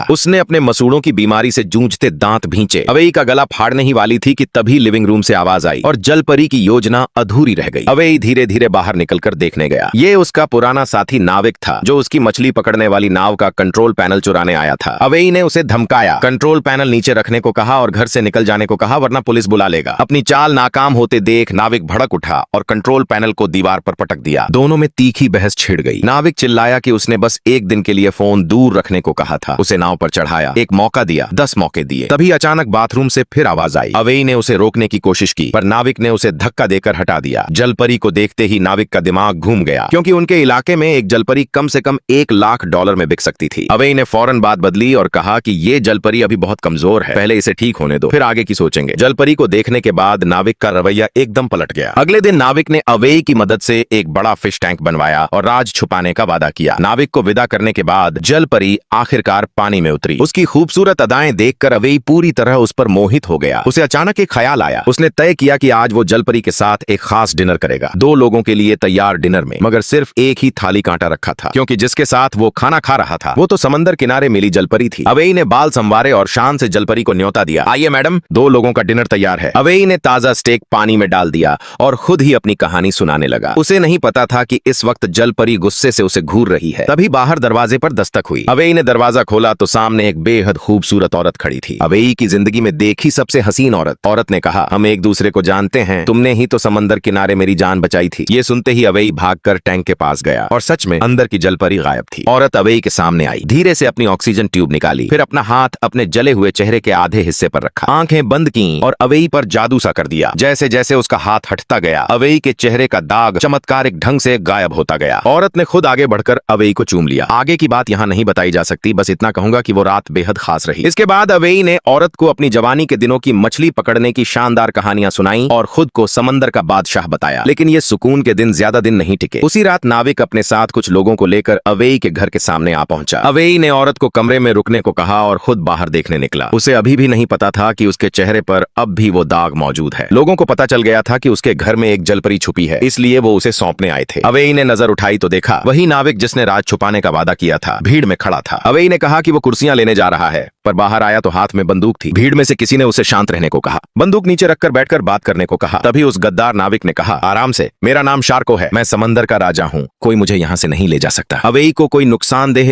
उसने अपने मसूड़ों की बीमारी से जूझते दांत भींचे। अवेई का गला फाड़ने ही वाली थी कि तभी लिविंग रूम से आवाज आई और जलपरी की योजना अधूरी रह गई। अवेई धीरे धीरे बाहर निकलकर देखने गया। ये उसका पुराना साथी नाविक था जो उसकी मछली पकड़ने वाली नाव का कंट्रोल पैनल चुराने आया था। अवेई ने उसे धमकाया, कंट्रोल पैनल नीचे रखने को कहा और घर से निकल जाने को कहा वरना पुलिस बुला लेगा। अपनी चाल नाकाम होते देख नाविक भड़क उठा और कंट्रोल पैनल को दीवार पर पटक दिया। दोनों में तीखी बहस छिड़ गई। नाविक चिल्लाया कि उसने बस एक दिन के लिए फोन दूर रखने को कहा था। उसे नाव पर चढ़ाया, एक मौका दिया, 10 मौके दिए। तभी अचानक बाथरूम से फिर आवाज आई। अवेई ने उसे रोकने की कोशिश की पर नाविक ने उसे धक्का देकर हटा दिया। जलपरी को देखते ही नाविक का दिमाग घूम गया क्योंकि उनके इलाके में एक जलपरी कम से कम $1,00,000 में बिक सकती थी। अवेई ने फौरन बात बदली और कहा कि ये जलपरी अभी बहुत कमजोर है, पहले इसे ठीक होने दो, फिर आगे की सोचेंगे। जलपरी को देखने के बाद नाविक का रवैया एकदम पलट गया। अगले दिन नाविक ने अवेई की मदद से एक बड़ा फिश टैंक बनवाया और राज छुपाने का वादा किया। नाविक को विदा करने के बाद जलपरी आखिरकार पानी में उतरी। उसकी खूबसूरत अदाएं देखकर अवेई पूरी तरह उस पर मोहित हो गया। उसे अचानक एक ख्याल आया। उसने तय किया कि आज वो जलपरी के साथ एक खास डिनर करेगा। 2 लोगों के लिए तैयार डिनर में मगर सिर्फ एक ही थाली कांटा रखा था क्योंकि जिसके साथ वो खाना खा रहा था वो तो समंदर किनारे मिली जलपरी थी। अवेई ने बाल संवारे और शान से जलपरी को न्योता दिया, आइए मैडम, 2 लोगों का डिनर तैयार है। अवेई ने ताजा स्टेक पानी में डाल दिया और खुद ही अपनी कहानी सुनाने लगा। उसे नहीं पता था कि इस वक्त जलपरी गुस्से से उसे घूर रही है। तभी बाहर दरवाजे पर दस्तक हुई। अवेई ने दरवाजा खोला तो सामने एक बेहद खूबसूरत औरत खड़ी थी। अवेई की जिंदगी में देखी सबसे हसीन औरत। औरत ने कहा, हम एक दूसरे को जानते हैं, तुमने ही तो समंदर किनारे मेरी जान बचाई थी। ये सुनते ही अवेई भागकर टैंक के पास गया और सच में अंदर की जलपरी गायब थी। औरत अवेई के सामने आई, धीरे से अपनी ऑक्सीजन ट्यूब निकाली, फिर अपना हाथ अपने जले हुए चेहरे के आधे हिस्से पर रखा, आंखें बंद की और अवेई पर जादू सा कर दिया। जैसे जैसे उसका हाथ हटता गया अवेई के चेहरे का दाग चमत्कारिक ढंग से गायब होता गया। औरत ने खुद आगे बढ़कर अवेई को चूम लिया। आगे की बात यहाँ नहीं बताई जा सकती, बस इतना कहूंगा कि वो रात बेहद खास रही। इसके बाद अवेई ने औरत को अपनी जवानी के दिनों की मछली पकड़ने की शानदार कहानियां सुनाई और खुद को समंदर का बादशाह बताया। लेकिन ये सुकून के दिन ज्यादा दिन नहीं टिके। उसी रात नाविक अपने साथ कुछ लोगों को लेकर अवेई के घर के सामने आ पहुंचा। अवेई ने औरत को कमरे में रुकने को कहा और खुद बाहर देखने निकला। उसे अभी भी नहीं पता था कि उसके चेहरे पर अब भी वो दाग मौजूद है। लोगों को पता चल गया था कि उसके घर में एक जलपरी छुपी है, इसलिए वो उसे सौंपने आए थे। अवेई ने नजर उठाई तो देखा वही नाविक जिसने राज छुपाने का वादा किया था भीड़ में खड़ा था। अवेई ने कहा कि वो कुर्सियां लेने जा रहा है पर बाहर आया तो हाथ में बंदूक थी। भीड़ में से किसी ने उसे शांत रहने को कहा, बंदूक नीचे रखकर बैठकर बात करने को कहा। तभी उस गद्दार नाविक ने कहा, आराम से, मेरा नाम शार्को है, मैं समंदर का राजा हूँ, कोई मुझे यहाँ से नहीं ले जा सकता। अवेई को कोई नुकसानदेह